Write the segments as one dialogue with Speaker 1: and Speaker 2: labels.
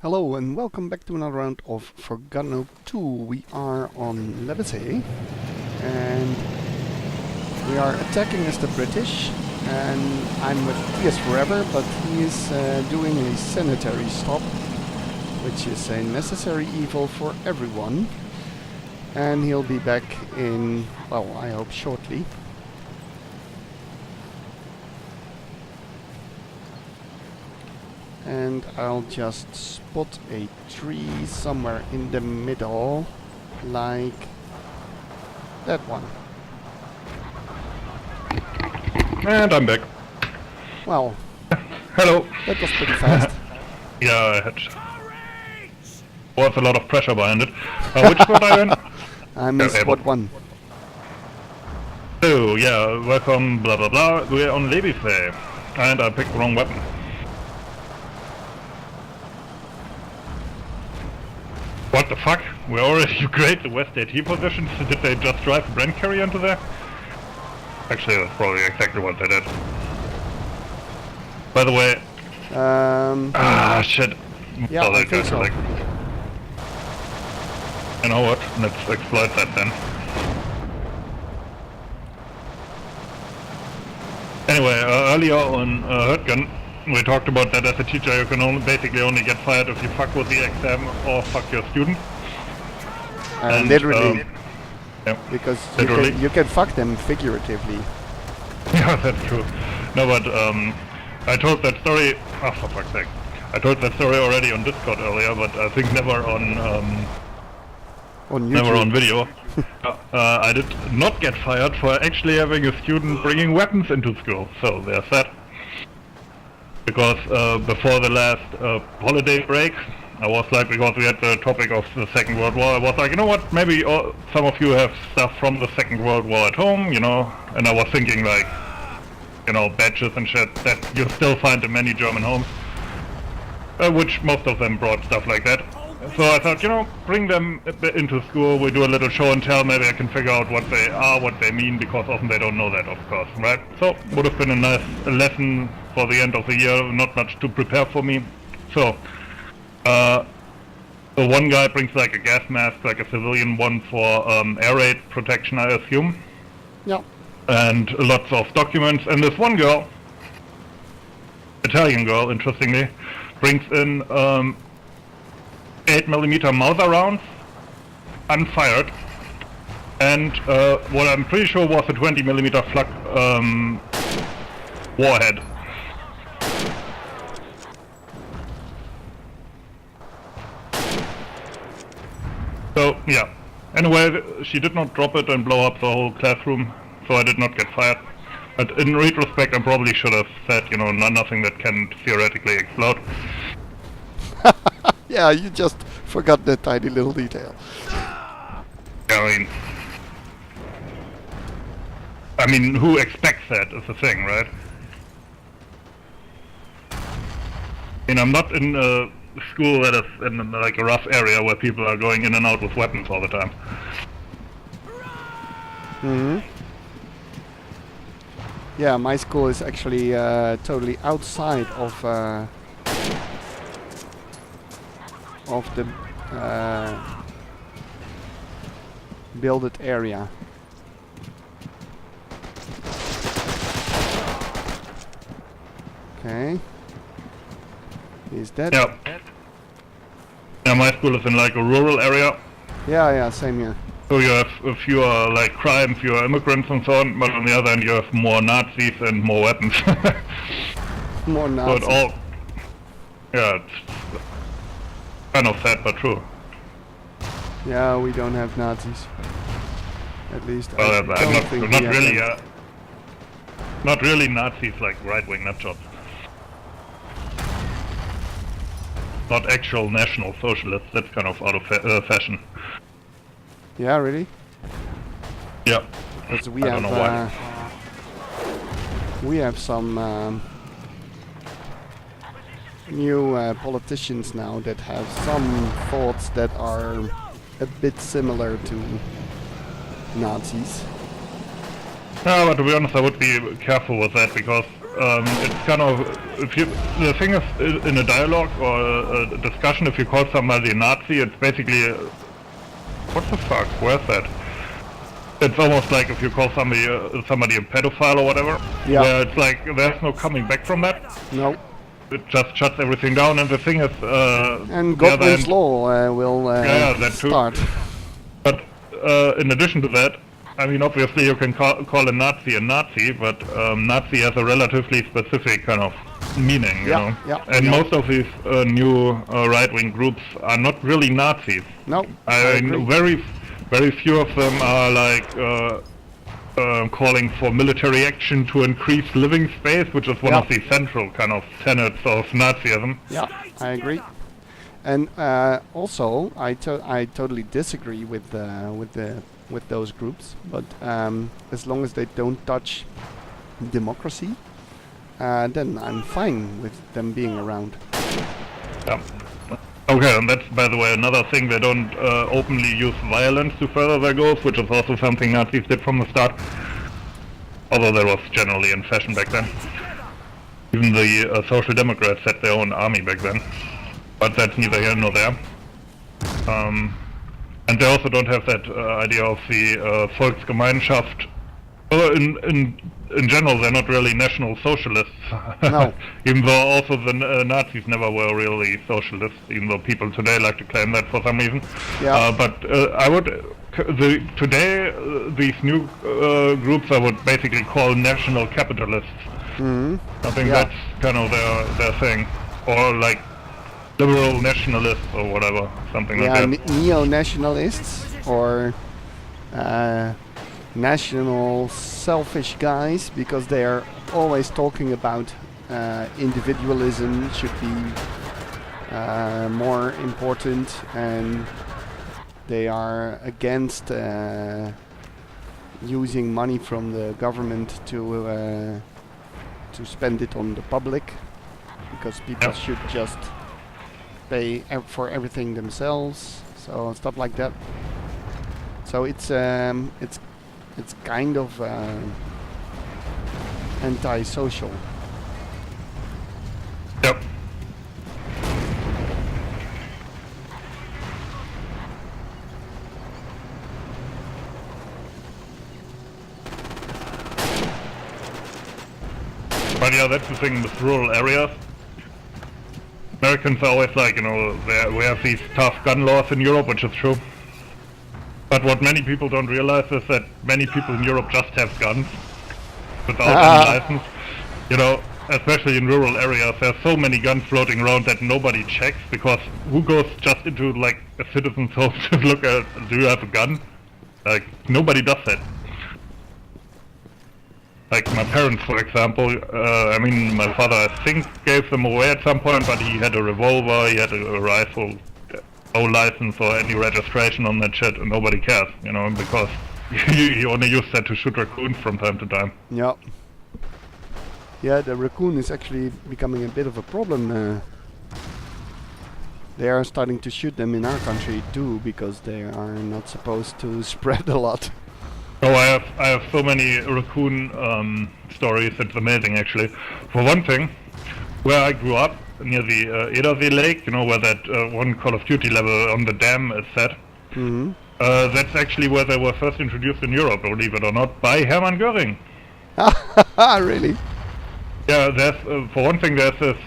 Speaker 1: Hello and welcome back to another round of Forgotten Oak 2. We are on Lebisey and we are attacking as the British, and I'm with Piers Forever, but he is doing a sanitary stop, which is a necessary evil for everyone, and he'll be back in, well, I hope shortly. And I'll just spot a tree somewhere in the middle, like that one.
Speaker 2: And I'm back.
Speaker 1: Well,
Speaker 2: Hello.
Speaker 1: that was pretty fast.
Speaker 2: Yeah, I had was a lot of pressure behind it. Which spot are you in?
Speaker 1: I'm in spot 1.
Speaker 2: Oh, yeah, welcome, blah blah blah. We're on Lebisey. And I picked the wrong weapon. What the fuck? We already upgraded the West AT positions. Did they just drive the Brand carrier into there? Actually, that's probably exactly what they did. By the way... shit.
Speaker 1: Yeah,
Speaker 2: Oh,
Speaker 1: I
Speaker 2: that
Speaker 1: think
Speaker 2: guy's
Speaker 1: so.
Speaker 2: like... You know what? Let's exploit that then. Anyway, earlier on Hurtgen, we talked about that as a teacher you can basically only get fired if you fuck with the exam or fuck your student.
Speaker 1: Literally,
Speaker 2: yeah,
Speaker 1: because
Speaker 2: literally.
Speaker 1: you can fuck them figuratively.
Speaker 2: Yeah, that's true. No, but I told that story... Oh, for fuck's sake. I told that story already on Discord earlier, but I think never on
Speaker 1: On YouTube.
Speaker 2: never on video. I did not get fired for actually having a student bringing weapons into school, so there's that. Because before the last holiday break, I was like, because we had the topic of the Second World War, I was like, you know what, maybe some of you have stuff from the Second World War at home, you know, and I was thinking like, you know, badges and shit that you still find in many German homes, which most of them brought stuff like that. So I thought, you know, bring them into school, we do a little show and tell, maybe I can figure out what they are, what they mean, because often they don't know that, of course, right? So, would have been a nice lesson for the end of the year, not much to prepare for me. So, the one guy brings like a gas mask, like a civilian one for air raid protection, I assume.
Speaker 1: Yeah.
Speaker 2: And lots of documents, and this one girl, Italian girl, interestingly, brings in 8mm Mauser rounds, unfired, and what I'm pretty sure was a 20mm flak warhead. So, yeah. Anyway, she did not drop it and blow up the whole classroom, so I did not get fired. But in retrospect, I probably should have said, you know, nothing that can theoretically explode.
Speaker 1: Yeah, you just forgot that tiny little detail.
Speaker 2: I mean, who expects that is the thing, right? I mean, I'm not in a school that is in like a rough area where people are going in and out with weapons all the time.
Speaker 1: Mm-hmm. Yeah, my school is actually totally outside of the builded area. Okay. Is that?
Speaker 2: Yeah. Yeah, my school is in like a rural area.
Speaker 1: Yeah, same here.
Speaker 2: So you have fewer like crime, fewer immigrants and so on, but on the other hand you have more Nazis and more weapons.
Speaker 1: More
Speaker 2: So
Speaker 1: Nazis.
Speaker 2: it all... Yeah, it's kind of sad but true.
Speaker 1: Yeah, we don't have Nazis. At least
Speaker 2: Well,
Speaker 1: I
Speaker 2: I'm
Speaker 1: don't think
Speaker 2: not
Speaker 1: we have
Speaker 2: really,
Speaker 1: them.
Speaker 2: not really Nazis like right-wing nutjobs. Not actual National Socialists, that's kind of out of fashion.
Speaker 1: Yeah, really?
Speaker 2: Yeah.
Speaker 1: Because we
Speaker 2: I
Speaker 1: have
Speaker 2: don't know why.
Speaker 1: we have some new politicians now that have some thoughts that are a bit similar to Nazis.
Speaker 2: No, but to be honest, I would be careful with that because it's kind of, the thing is, in a dialogue or a discussion, if you call somebody a Nazi, it's basically, what the fuck, where's that? It's almost like if you call somebody a pedophile or whatever.
Speaker 1: Yeah.
Speaker 2: Where it's like, there's no coming back from that.
Speaker 1: No.
Speaker 2: It just shuts everything down, and the thing is,
Speaker 1: And Godwin's law will
Speaker 2: that too.
Speaker 1: start.
Speaker 2: But in addition to that, I mean, obviously you can call a Nazi, but Nazi has a relatively specific kind of meaning, you know.
Speaker 1: Yeah,
Speaker 2: and most of these new right-wing groups are not really Nazis.
Speaker 1: No,
Speaker 2: I mean, very few of them are like calling for military action to increase living space, which is one of the central kind of tenets of Nazism.
Speaker 1: Yeah, I agree. And also, I totally disagree with those groups. But as long as they don't touch democracy, then I'm fine with them being around.
Speaker 2: Yeah. Okay, and that's, by the way, another thing. They don't openly use violence to further their goals, which is also something Nazis did from the start. Although that was generally in fashion back then. Even the Social Democrats had their own army back then. But that's neither here nor there. And they also don't have that idea of the Volksgemeinschaft. Well, in general, they're not really National Socialists.
Speaker 1: No.
Speaker 2: Even though also the Nazis never were really socialists, even though people today like to claim that for some reason.
Speaker 1: Yeah.
Speaker 2: But I would today these new groups I would basically call national capitalists.
Speaker 1: Mm-hmm.
Speaker 2: I think that's kind of their thing, or like liberal nationalists or whatever, something like that.
Speaker 1: Neo-nationalists or national selfish guys, because they are always talking about individualism should be more important, and they are against using money from the government to spend it on the public, because people should just pay for everything themselves, so stuff like that. So it's kind of anti-social.
Speaker 2: Yep. But yeah, that's the thing with rural areas. Americans are always like, you know, we have these tough gun laws in Europe, which is true. But what many people don't realize is that many people in Europe just have guns without any license. You know, especially in rural areas, there's so many guns floating around that nobody checks, because who goes just into like a citizen's home to look at, do you have a gun? Like, nobody does that. Like my parents, for example, I mean, my father, I think, gave them away at some point, but he had a revolver, he had a rifle, no license or any registration on that shit, and nobody cares, you know, because you only use that to shoot raccoons from time to time.
Speaker 1: Yeah. Yeah, the raccoon is actually becoming a bit of a problem. They are starting to shoot them in our country too, because they are not supposed to spread a lot.
Speaker 2: Oh, I have so many raccoon stories. It's amazing, actually. For one thing, where I grew up, near the Edersee Lake, you know, where that one Call of Duty level on the dam is set.
Speaker 1: Mm-hmm.
Speaker 2: That's actually where they were first introduced in Europe, believe it or not, by Hermann Göring.
Speaker 1: Really?
Speaker 2: Yeah, there's for one thing, there's this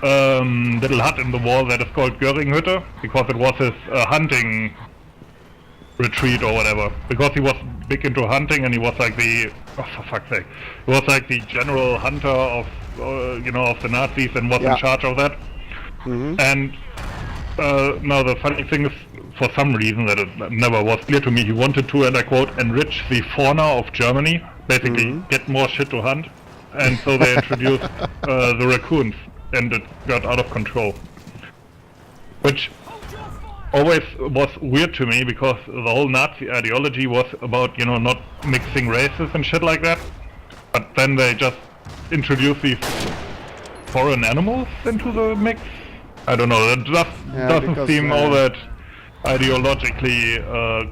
Speaker 2: little hut in the wall that is called Göring-Hütte, because it was his hunting retreat or whatever, because he was big into hunting, and he was like the, oh, for fuck's sake, he was like the general hunter of you know, of the Nazis, and was in charge of that.
Speaker 1: Mm-hmm.
Speaker 2: And now the funny thing is, for some reason that it never was clear to me, he wanted to, and I quote, enrich the fauna of Germany, basically get more shit to hunt, and so they introduced the raccoons, and it got out of control, which always was weird to me, because the whole Nazi ideology was about, you know, not mixing races and shit like that. But then they just introduced these foreign animals into the mix. I don't know, that just doesn't seem all that ideologically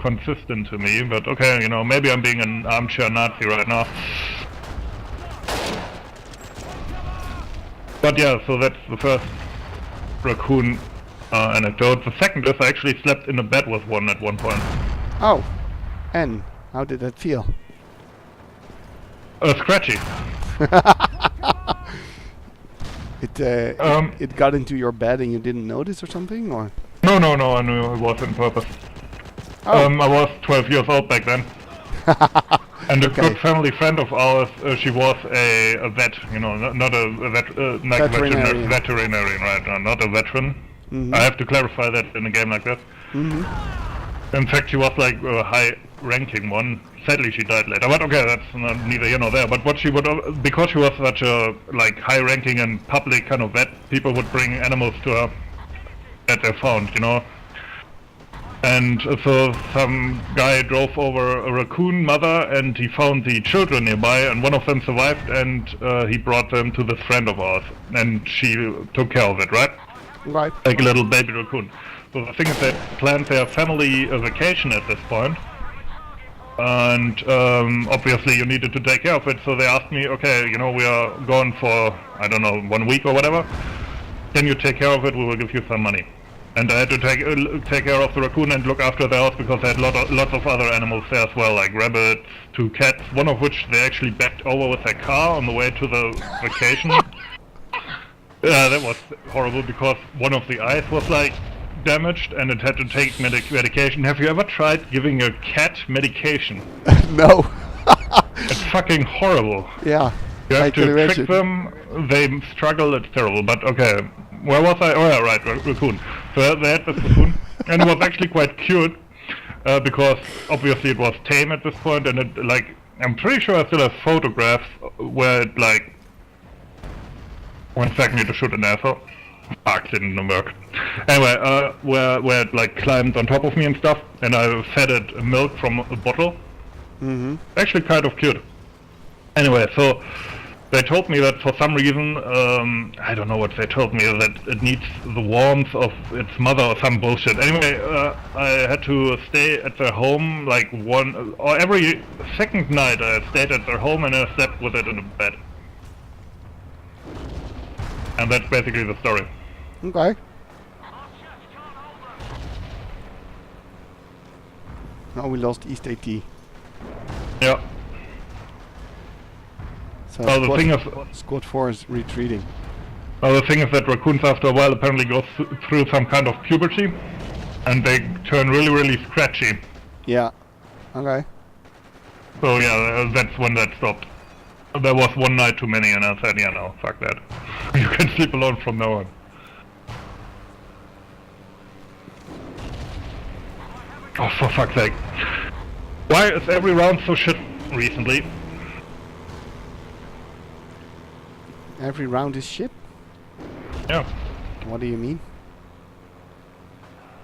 Speaker 2: consistent to me. But okay, you know, maybe I'm being an armchair Nazi right now. But yeah, so that's the first raccoon anecdote. The second is I actually slept in a bed with one at one point.
Speaker 1: Oh, and how did that feel?
Speaker 2: Scratchy.
Speaker 1: It got into your bed and you didn't notice or something, or?
Speaker 2: No, I knew it was on purpose.
Speaker 1: Oh.
Speaker 2: I was 12 years old back then. And a good family friend of ours, she was a vet, you know, not a
Speaker 1: Veterinarian.
Speaker 2: veterinarian, right? Not a veteran.
Speaker 1: Mm-hmm.
Speaker 2: I have to clarify that in a game like that.
Speaker 1: Mm-hmm.
Speaker 2: In fact, she was like a high-ranking one. Sadly, she died later. But okay, that's neither here nor there. But what she would, because she was such a like high-ranking and public kind of vet, people would bring animals to her that they found, you know. And so some guy drove over a raccoon mother, and he found the children nearby, and one of them survived, and he brought them to this friend of ours, and she took care of it, right?
Speaker 1: Right.
Speaker 2: Like a little baby raccoon. So the thing is, they planned their family vacation at this point, and obviously you needed to take care of it. So they asked me, okay, you know, we are gone for, I don't know, 1 week or whatever. Can you take care of it? We will give you some money. And I had to take care of the raccoon and look after the house because I had lots of other animals there as well, like rabbits, 2 cats, one of which they actually backed over with their car on the way to the vacation. That was horrible because one of the eyes was like damaged and it had to take medication. Have you ever tried giving a cat medication?
Speaker 1: No.
Speaker 2: It's fucking horrible.
Speaker 1: Yeah.
Speaker 2: You have to trick them, they struggle, it's terrible, but okay. Where was I? Oh yeah, right, raccoon. So they had this raccoon, and it was actually quite cute, because obviously it was tame at this point, and it, like, I'm pretty sure I still have photographs where it, like... 1 second, I need to shoot an asshole. Fuck, didn't work. Anyway, where it, like, climbed on top of me and stuff, and I fed it milk from a bottle.
Speaker 1: Mm-hmm.
Speaker 2: Actually kind of cute. Anyway, so... They told me that for some reason, I don't know what they told me, that it needs the warmth of its mother or some bullshit. Anyway, I had to stay at their home like every second night I stayed at their home and I slept with it in a bed. And that's basically the story.
Speaker 1: Okay. Now we lost East AT.
Speaker 2: Yeah.
Speaker 1: So
Speaker 2: the thing is,
Speaker 1: Squad 4 is retreating.
Speaker 2: the thing is that raccoons after a while apparently go through some kind of puberty, and they turn really, really scratchy.
Speaker 1: Yeah. Okay.
Speaker 2: So yeah, that's when that stopped. There was one night too many, and I said, yeah, no, fuck that. You can sleep alone from now on. Oh, for fuck's sake. Why is every round so shit recently?
Speaker 1: Every round is shit?
Speaker 2: Yeah.
Speaker 1: What do you mean?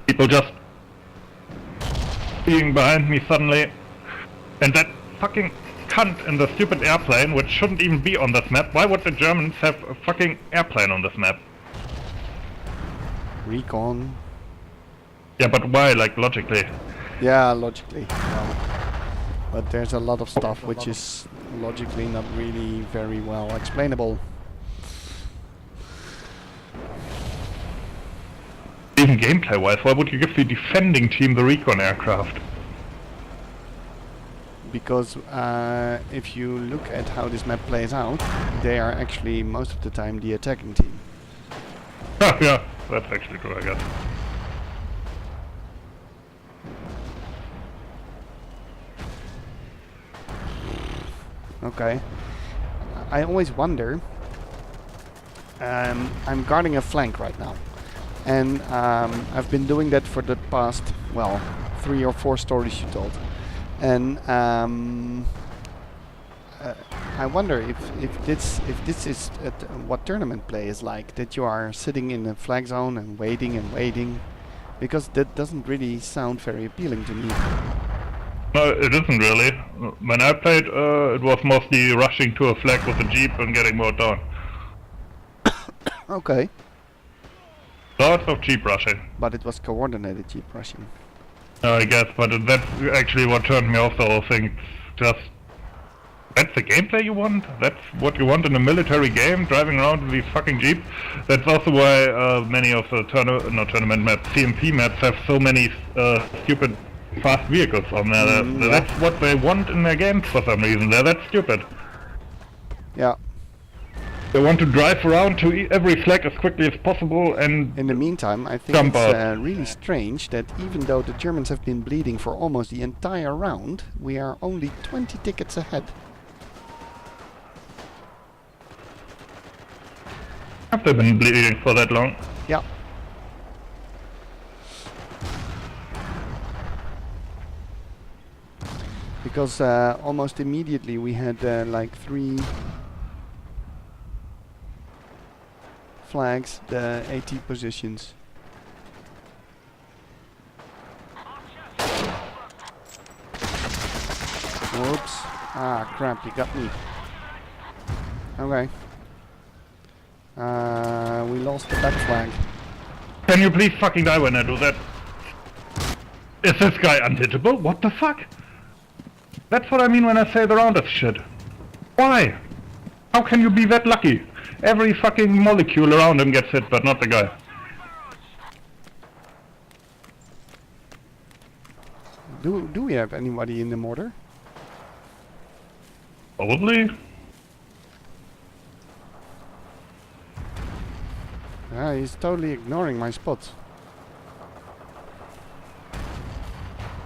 Speaker 2: People just being behind me suddenly, and that fucking cunt in the stupid airplane, which shouldn't even be on this map. Why would the Germans have a fucking airplane on this map?
Speaker 1: Recon.
Speaker 2: Yeah, but why, like, logically?
Speaker 1: Yeah, logically. Well, but there's a lot of stuff which is logically not really very well explainable.
Speaker 2: Even gameplay-wise, why would you give the defending team the recon aircraft?
Speaker 1: Because if you look at how this map plays out, they are actually most of the time the attacking team.
Speaker 2: Yeah, that's actually true, I guess.
Speaker 1: Okay. I always wonder. I'm guarding a flank right now. And I've been doing that for the past, well, 3 or 4 stories you told. And I wonder if this is what tournament play is like, that you are sitting in a flag zone and waiting, because that doesn't really sound very appealing to me.
Speaker 2: No, it isn't really. When I played, it was mostly rushing to a flag with a jeep and getting mowed down.
Speaker 1: Okay.
Speaker 2: Lots of jeep rushing.
Speaker 1: But it was coordinated jeep rushing.
Speaker 2: I guess, but that's actually what turned me off the whole thing. Just That's the gameplay you want? That's what you want in a military game, driving around in these fucking jeeps? That's also why many of the tournament maps, CMP maps, have so many stupid fast vehicles on there. That's what they want in their games for some reason. They're that stupid.
Speaker 1: Yeah.
Speaker 2: They want to drive around to every flag as quickly as possible and...
Speaker 1: In the meantime, I think it's really strange that even though the Germans have been bleeding for almost the entire round, we are only 20 tickets ahead.
Speaker 2: Have they been bleeding for that long?
Speaker 1: Yeah. Because almost immediately we had like 3 flags, the AT positions. Whoops. Ah, crap, you got me. Okay. We lost the back flag.
Speaker 2: Can you please fucking die when I do that? Is this guy unhittable? What the fuck? That's what I mean when I say the round is shit. Why? How can you be that lucky? Every fucking molecule around him gets hit, but not the guy.
Speaker 1: Do we have anybody in the mortar?
Speaker 2: Probably.
Speaker 1: He's totally ignoring my spots.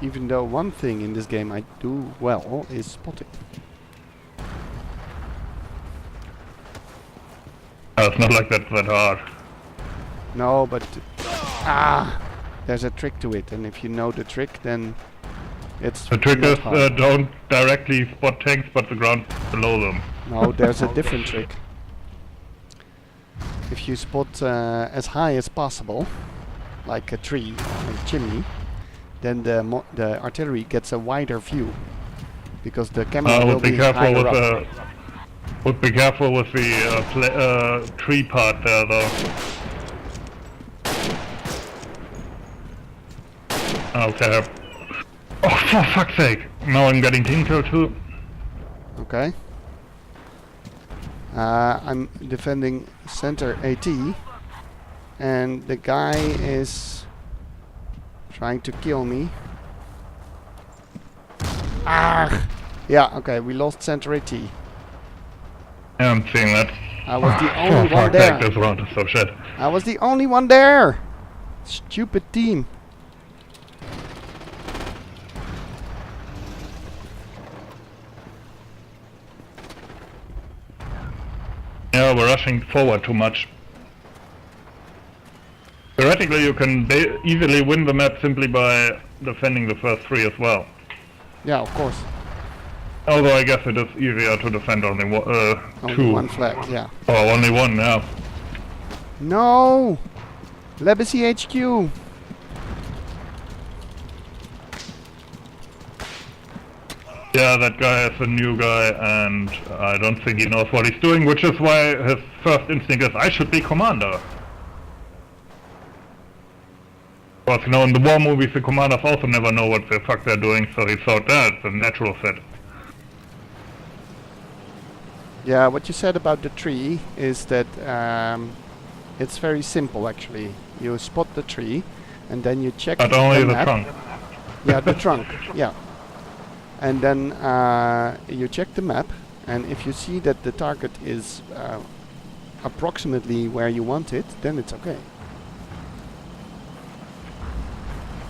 Speaker 1: Even though one thing in this game I do well is spotting.
Speaker 2: It's not like that's that hard.
Speaker 1: No, but there's a trick to it, and if you know the trick, then it's
Speaker 2: the trick is
Speaker 1: hard.
Speaker 2: Don't directly spot tanks, but the ground below them.
Speaker 1: No, there's a different trick. If you spot as high as possible, like a tree or a chimney, then the artillery gets a wider view, because the camera will be higher up.
Speaker 2: Would be careful with the tree part there, though. Okay. Oh, for fuck's sake! Now I'm getting team kill too.
Speaker 1: Okay. I'm defending center AT, and the guy is trying to kill me. Ah! Yeah, okay, we lost center AT.
Speaker 2: Yeah, I'm seeing that.
Speaker 1: I was the only one there.
Speaker 2: This round is so shit.
Speaker 1: I was the only one there! Stupid team.
Speaker 2: Yeah, we're rushing forward too much. Theoretically, you can easily win the map simply by defending the first 3 as well.
Speaker 1: Yeah, of course.
Speaker 2: Although I guess it is easier to defend only
Speaker 1: only
Speaker 2: 2.
Speaker 1: one flag, yeah.
Speaker 2: Oh, only 1, yeah.
Speaker 1: No! Lebisey HQ!
Speaker 2: Yeah, that guy is a new guy, and I don't think he knows what he's doing, which is why his first instinct is, I should be commander. Because, you know, in the war movies, the commanders also never know what the fuck they're doing, so he thought that's a natural fit.
Speaker 1: Yeah, what you said about the tree is that it's very simple, actually. You spot the tree, and then you check
Speaker 2: But only the
Speaker 1: map.
Speaker 2: trunk.
Speaker 1: Yeah, the trunk, yeah. And then you check the map, and if you see that the target is approximately where you want it, then it's okay.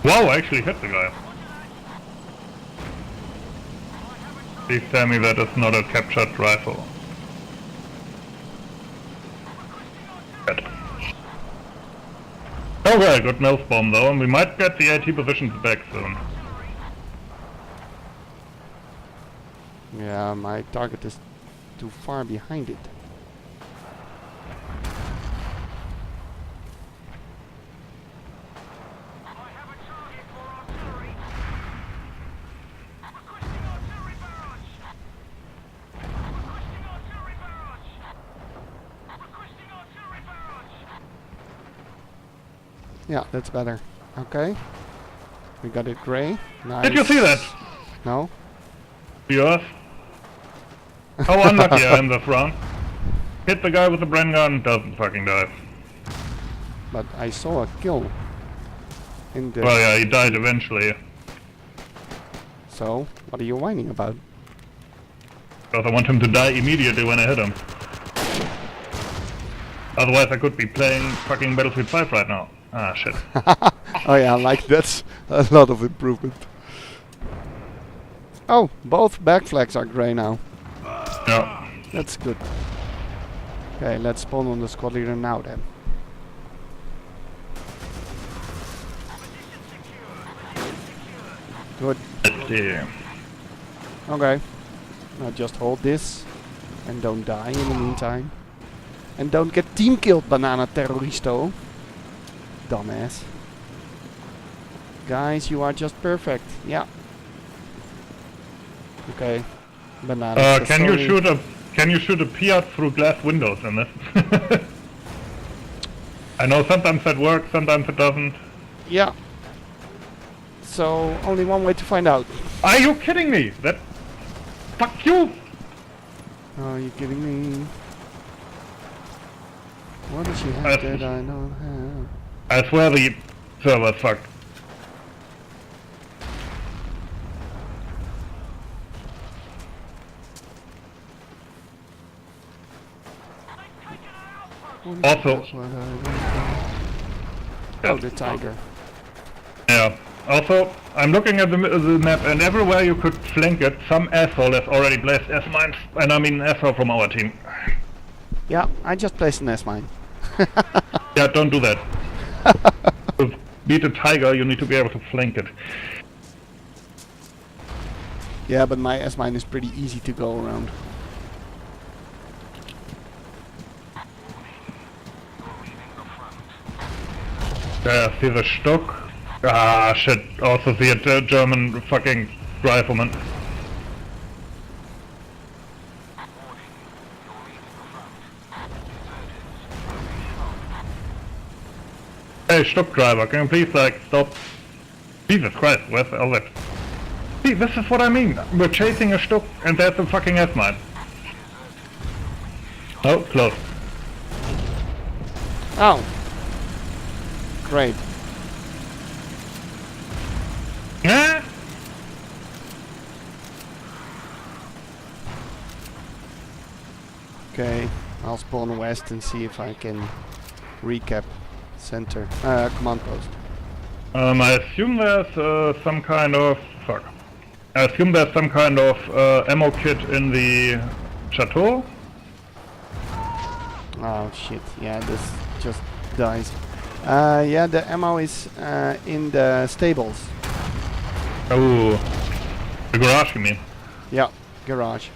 Speaker 2: Wow, I actually hit the guy. Please tell me that is not a captured rifle. Good. Okay, good nose bomb though, and we might get the AT positions back soon.
Speaker 1: Yeah, my target is too far behind it. Yeah, that's better. Okay. We got it gray. Nice.
Speaker 2: Did you see that?
Speaker 1: No?
Speaker 2: Yours? How unlucky I am this round. Hit the guy with the Bren gun, doesn't fucking die.
Speaker 1: But I saw a kill. In the
Speaker 2: Well, yeah, he died eventually.
Speaker 1: So, what are you whining about?
Speaker 2: Because I want him to die immediately when I hit him. Otherwise I could be playing fucking Battlefield 5 right now. Ah, shit.
Speaker 1: Oh yeah, like that's a lot of improvement. Oh, both back flags are grey now.
Speaker 2: Yeah.
Speaker 1: That's good. Okay, let's spawn on the squad leader now then. Good.
Speaker 2: Let's see.
Speaker 1: Okay. Now just hold this and don't die in the meantime. And don't get team killed, banana terroristo. Dumbass. Guys, you are just perfect. Yeah. Okay. Banana.
Speaker 2: Can you shoot a Piat through glass windows in this? I know sometimes that works, sometimes it doesn't.
Speaker 1: Yeah. So only one way to find out.
Speaker 2: Are you kidding me? That... Fuck you!
Speaker 1: Are you kidding me? What does she have that I don't have?
Speaker 2: I swear the server's fucked. Also...
Speaker 1: Oh, the tiger.
Speaker 2: Yeah. Also, I'm looking at the map, and everywhere you could flank it, some asshole has already placed S-mines, and I mean asshole from our team.
Speaker 1: Yeah, I just placed an S-mine.
Speaker 2: Yeah, don't do that. To beat a tiger, you need to be able to flank it.
Speaker 1: Yeah, but my S-mine is pretty easy to go around.
Speaker 2: See the Stock. Ah, shit. Also see a German fucking rifleman. Hey, Stock driver, can you please, like, stop? Jesus Christ, where's all that? See, this is what I mean. We're chasing a Stock, and there's a fucking S-mine. Oh, close.
Speaker 1: Oh. Great.
Speaker 2: Ah!
Speaker 1: Okay, I'll spawn west and see if I can recap center, command post.
Speaker 2: I assume there's some kind of... Fuck. I assume there's some kind of ammo kit in the chateau.
Speaker 1: Oh shit, yeah, this just dies. Yeah, the ammo is in the stables.
Speaker 2: Oh, the garage you mean?
Speaker 1: Yeah, garage.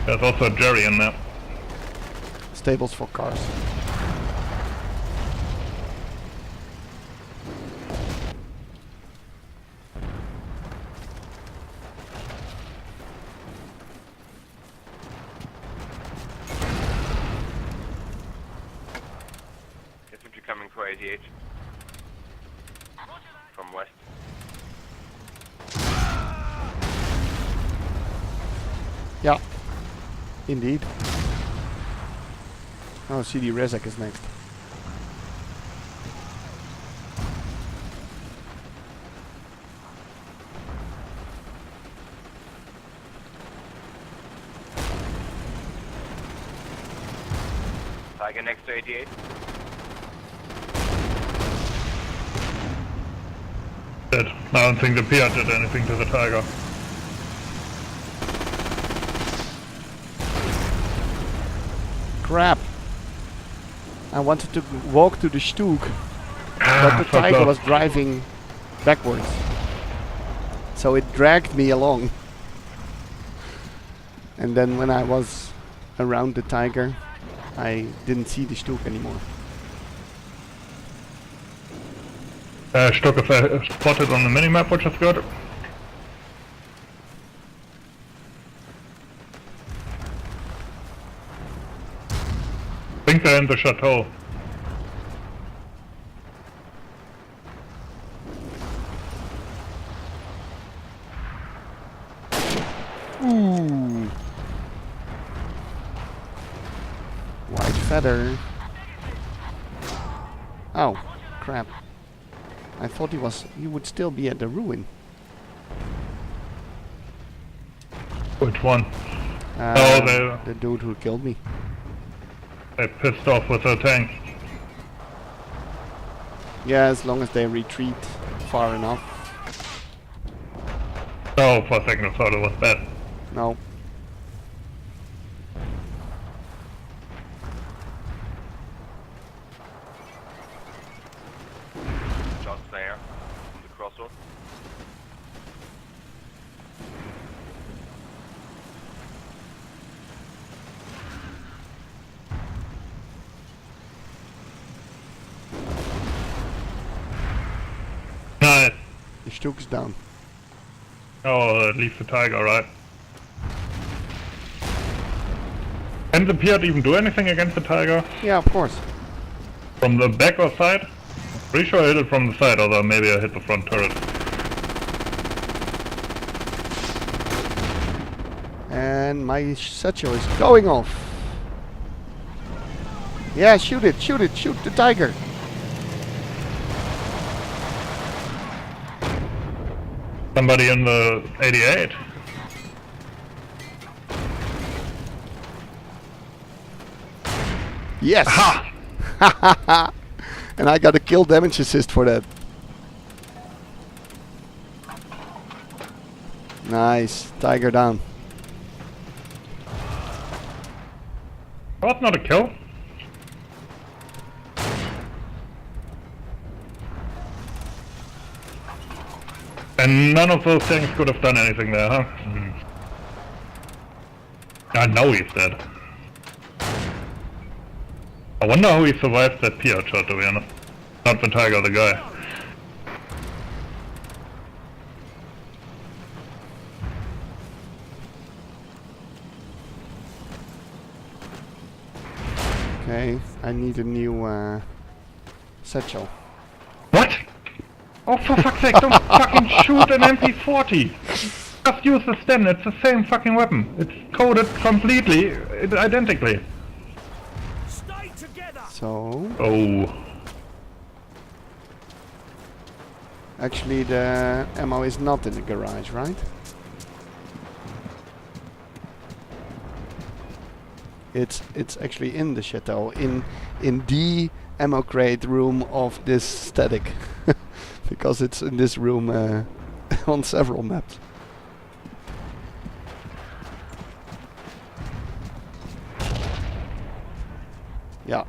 Speaker 2: There's also a Jerry in there.
Speaker 1: Stables for cars.
Speaker 3: Infantry coming for 88. From west.
Speaker 1: Yeah, indeed. Oh, CD Rezek is next.
Speaker 3: Tiger next to 88.
Speaker 2: Dead. I don't think the Piat did anything to the tiger.
Speaker 1: Crap! I wanted to walk to the Stug, but the
Speaker 2: so
Speaker 1: tiger
Speaker 2: close.
Speaker 1: was driving backwards. So it dragged me along. And then when I was around the tiger, I didn't see the Stug anymore.
Speaker 2: Stock is spotted on the minimap, which is good. I think they're in the chateau.
Speaker 1: Ooh! feather. Oh, crap. I thought he would still be at the ruin.
Speaker 2: Which one?
Speaker 1: The dude who killed me.
Speaker 2: They pissed off with their tank.
Speaker 1: Yeah, as long as they retreat far enough.
Speaker 2: Oh, for a second I thought it was bad.
Speaker 1: No.
Speaker 3: Just there, from the crossroad.
Speaker 2: Nice.
Speaker 1: The Stuk is down.
Speaker 2: Oh, at least the tiger, right? Can the Piat even do anything against the tiger?
Speaker 1: Yeah, of course.
Speaker 2: From the back or side? Pretty sure I hit it from the side, although maybe I hit the front turret.
Speaker 1: And my satchel is going off. Yeah, shoot it, shoot the tiger.
Speaker 2: Somebody in the 88?
Speaker 1: Yes!
Speaker 2: Ha!
Speaker 1: And I got a kill damage assist for that. Nice, tiger down.
Speaker 2: That's not a kill. And none of those things could have done anything there, huh? I know he's dead. I wonder how he survived that Piat shot, to be honest. Not the tiger, the guy.
Speaker 1: Okay, I need a new satchel.
Speaker 2: What? Oh, for fuck's sake, don't fucking shoot an MP40! Just use the Sten, it's the same fucking weapon. It's coded completely, identically.
Speaker 4: Stay together.
Speaker 1: So,
Speaker 2: Oh.
Speaker 1: actually the ammo is not in the garage, right? It's actually in the chateau, in the ammo crate room of this static. Because it's in this room on several maps. Yeah.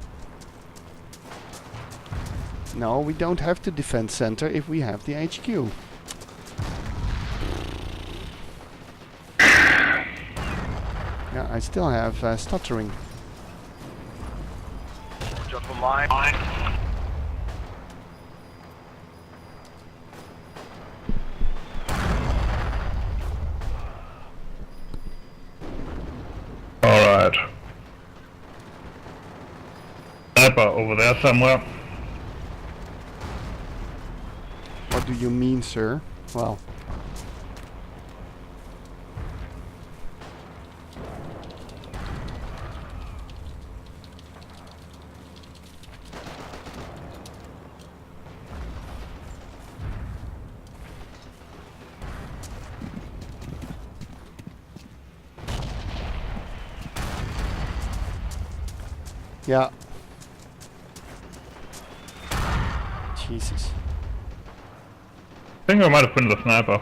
Speaker 1: No, we don't have the defense center if we have the HQ. Yeah, I still have stuttering.
Speaker 3: Just for mine.
Speaker 2: Alright. Sniper over there somewhere.
Speaker 1: What do you mean, sir? Well, yeah. Jesus.
Speaker 2: I think I might have been the sniper.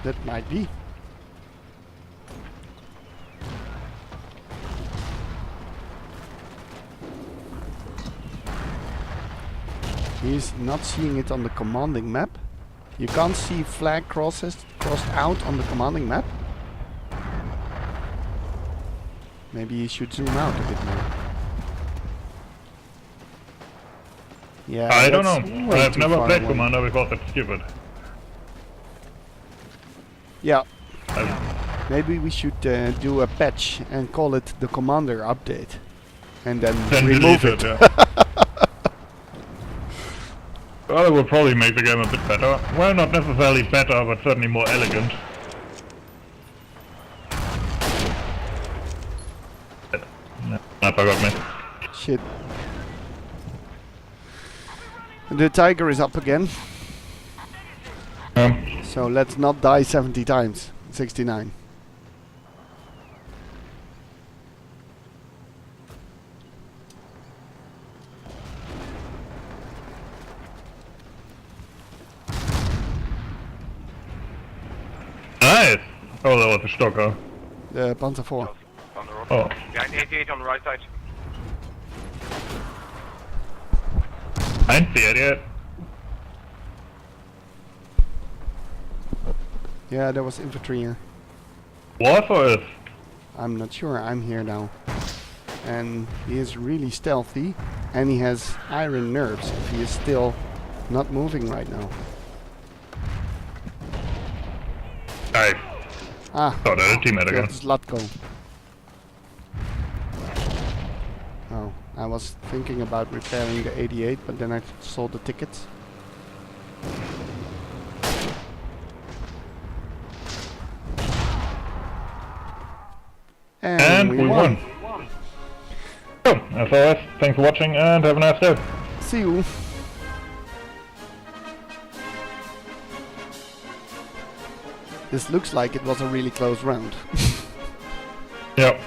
Speaker 1: That might be. He's not seeing it on the commanding map. You can't see flag crossed out on the commanding map. Maybe you should zoom out a bit more. Yeah,
Speaker 2: I don't
Speaker 1: that's
Speaker 2: know.
Speaker 1: way
Speaker 2: I've
Speaker 1: too
Speaker 2: never
Speaker 1: far
Speaker 2: played
Speaker 1: away.
Speaker 2: Commander because it's stupid.
Speaker 1: Yeah,
Speaker 2: Um,
Speaker 1: maybe we should do a patch and call it the Commander update. And then
Speaker 2: then
Speaker 1: remove
Speaker 2: delete
Speaker 1: it.
Speaker 2: yeah. Well, it would probably make the game a bit better. Well, not necessarily better, but certainly more elegant. got me.
Speaker 1: Shit. The tiger is up again. So let's not die 70 times. 69.
Speaker 2: Nice! Oh, that was a Stocker.
Speaker 1: The Panzer 4.
Speaker 3: On the road.
Speaker 2: Oh.
Speaker 3: Behind 88 on the right side.
Speaker 2: I didn't see it yet.
Speaker 1: Yeah, there was infantry here.
Speaker 2: Was or is?
Speaker 1: I'm not sure. I'm here now. And he is really stealthy. And he has iron nerves if he is still not moving right now.
Speaker 2: I
Speaker 1: Ah,
Speaker 2: thought I had a teammate again.
Speaker 1: that's Zlatko. Oh, I was thinking about repairing the 88, but then I saw the tickets. And we won.
Speaker 2: So, as always, thanks for watching and have a nice day.
Speaker 1: See you. This looks like it was a really close round.
Speaker 2: Yep.